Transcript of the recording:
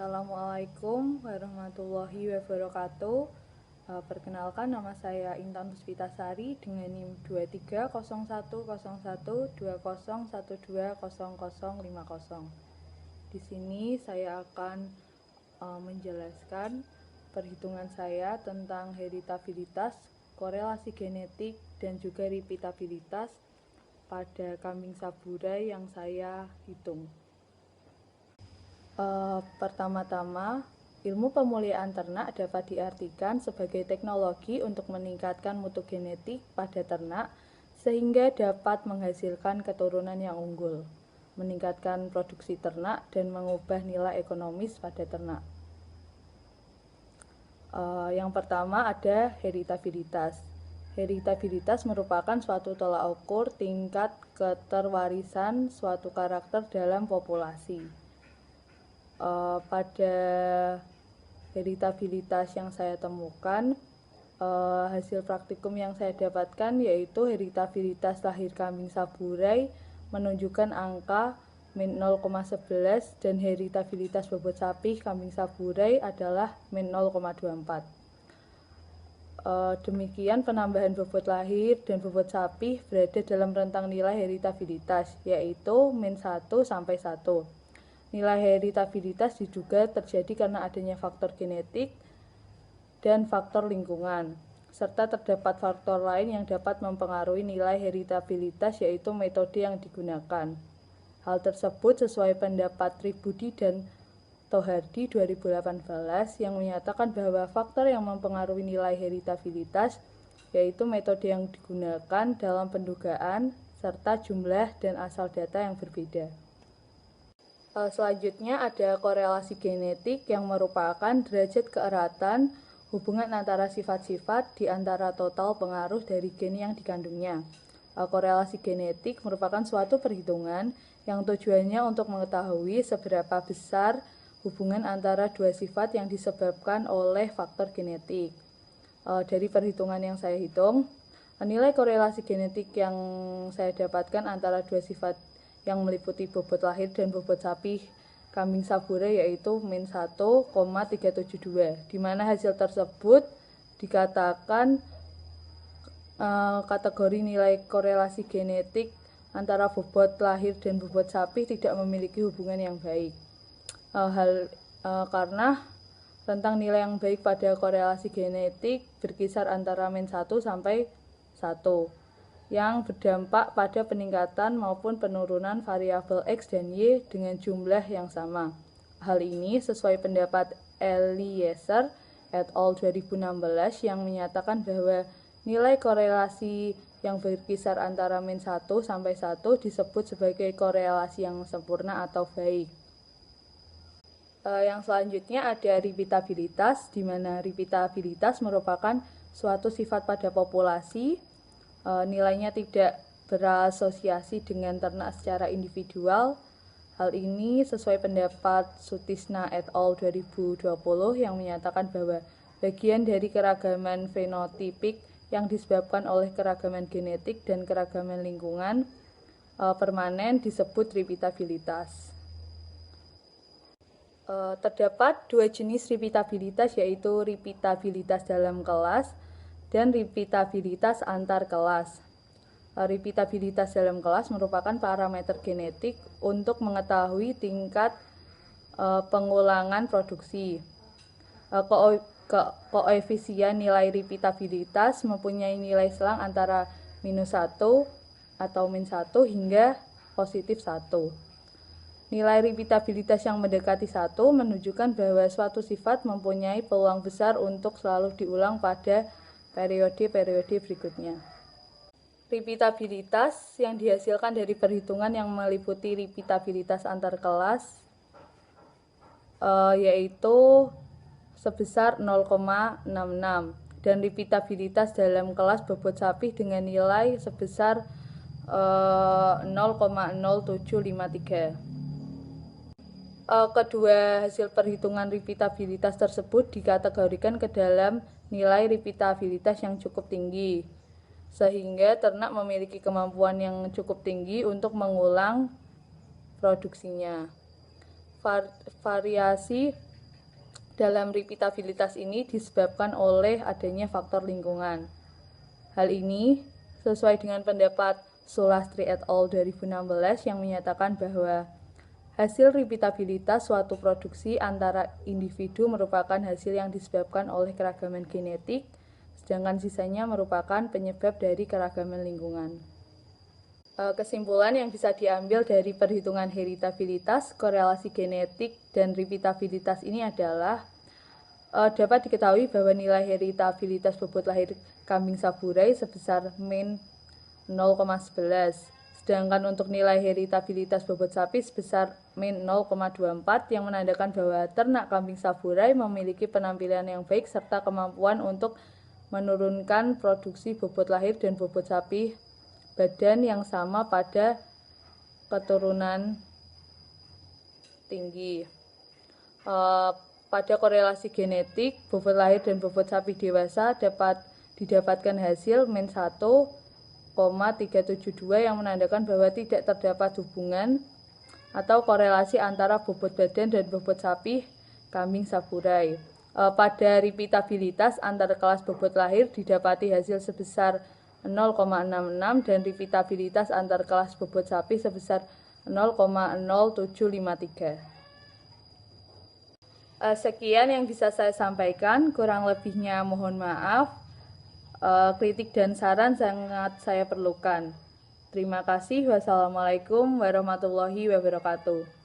Assalamualaikum warahmatullahi wabarakatuh. Perkenalkan, nama saya Intan Puspitasari dengan NIM 23011120120050. Di sini saya akan menjelaskan perhitungan saya tentang heritabilitas, korelasi genetik, dan juga repeatabilitas pada kambing saburai yang saya hitung. Pertama-tama, ilmu pemuliaan ternak dapat diartikan sebagai teknologi untuk meningkatkan mutu genetik pada ternak sehingga dapat menghasilkan keturunan yang unggul, meningkatkan produksi ternak, dan mengubah nilai ekonomis pada ternak. Yang pertama ada heritabilitas. Heritabilitas merupakan suatu tolak ukur tingkat keterwarisan suatu karakter dalam populasi. Pada heritabilitas yang saya temukan, hasil praktikum yang saya dapatkan yaitu heritabilitas lahir kambing saburai menunjukkan angka min 0,11 dan heritabilitas bobot sapi kambing saburai adalah min 0,24. Demikian penambahan bobot lahir dan bobot sapi berada dalam rentang nilai heritabilitas yaitu min 1 sampai 1. Nilai heritabilitas diduga terjadi karena adanya faktor genetik dan faktor lingkungan, serta terdapat faktor lain yang dapat mempengaruhi nilai heritabilitas yaitu metode yang digunakan. Hal tersebut sesuai pendapat Tribudi dan Tohardi 2018 yang menyatakan bahwa faktor yang mempengaruhi nilai heritabilitas yaitu metode yang digunakan dalam pendugaan serta jumlah dan asal data yang berbeda. Selanjutnya ada korelasi genetik yang merupakan derajat keeratan hubungan antara sifat-sifat di antara total pengaruh dari gen yang dikandungnya. Korelasi genetik merupakan suatu perhitungan yang tujuannya untuk mengetahui seberapa besar hubungan antara dua sifat yang disebabkan oleh faktor genetik. Dari perhitungan yang saya hitung, nilai korelasi genetik yang saya dapatkan antara dua sifat yang meliputi bobot lahir dan bobot sapi kambing saburai yaitu min 1,372, di mana hasil tersebut dikatakan kategori nilai korelasi genetik antara bobot lahir dan bobot sapi tidak memiliki hubungan yang baik. Karena rentang nilai yang baik pada korelasi genetik berkisar antara min 1 sampai 1. Yang berdampak pada peningkatan maupun penurunan variabel X dan Y dengan jumlah yang sama. Hal ini sesuai pendapat Eliezer et al. 2016 yang menyatakan bahwa nilai korelasi yang berkisar antara min 1 sampai 1 disebut sebagai korelasi yang sempurna atau baik. Yang selanjutnya ada repeatabilitas, di mana repeatabilitas merupakan suatu sifat pada populasi. Nilainya tidak berasosiasi dengan ternak secara individual. Hal ini sesuai pendapat Sutisna et al. 2020 yang menyatakan bahwa bagian dari keragaman fenotipik yang disebabkan oleh keragaman genetik dan keragaman lingkungan permanen disebut repeatabilitas. Terdapat dua jenis repeatabilitas yaitu repeatabilitas dalam kelas dan repeatabilitas antar kelas. Repeatabilitas dalam kelas merupakan parameter genetik untuk mengetahui tingkat pengulangan produksi. Koefisien nilai repeatabilitas mempunyai nilai selang antara minus 1 atau min 1 hingga positif 1. Nilai repeatabilitas yang mendekati 1 menunjukkan bahwa suatu sifat mempunyai peluang besar untuk selalu diulang pada periode-periode berikutnya. Repeatabilitas yang dihasilkan dari perhitungan yang meliputi repeatabilitas antar kelas yaitu sebesar 0,66 dan repeatabilitas dalam kelas bobot sapi dengan nilai sebesar 0,0753. Kedua hasil perhitungan repeatabilitas tersebut dikategorikan ke dalam nilai repeatabilitas yang cukup tinggi, sehingga ternak memiliki kemampuan yang cukup tinggi untuk mengulang produksinya. Variasi dalam repeatabilitas ini disebabkan oleh adanya faktor lingkungan. Hal ini sesuai dengan pendapat Sulastri et al. 2016 yang menyatakan bahwa hasil repeatabilitas suatu produksi antara individu merupakan hasil yang disebabkan oleh keragaman genetik, sedangkan sisanya merupakan penyebab dari keragaman lingkungan. Kesimpulan yang bisa diambil dari perhitungan heritabilitas, korelasi genetik, dan repeatabilitas ini adalah dapat diketahui bahwa nilai heritabilitas bobot lahir kambing saburai sebesar min 0,11, sedangkan untuk nilai heritabilitas bobot sapi sebesar min 0,24 yang menandakan bahwa ternak kambing saburai memiliki penampilan yang baik serta kemampuan untuk menurunkan produksi bobot lahir dan bobot sapi badan yang sama pada keturunan tinggi. Pada korelasi genetik, bobot lahir dan bobot sapi dewasa dapat didapatkan hasil min 1,372 yang menandakan bahwa tidak terdapat hubungan atau korelasi antara bobot badan dan bobot sapi kambing saburai. Pada repeatabilitas antar kelas bobot lahir didapati hasil sebesar 0,66 dan repeatabilitas antar kelas bobot sapi sebesar 0,0753. Sekian yang bisa saya sampaikan, kurang lebihnya mohon maaf. Kritik dan saran sangat saya perlukan. Terima kasih. Wassalamualaikum warahmatullahi wabarakatuh.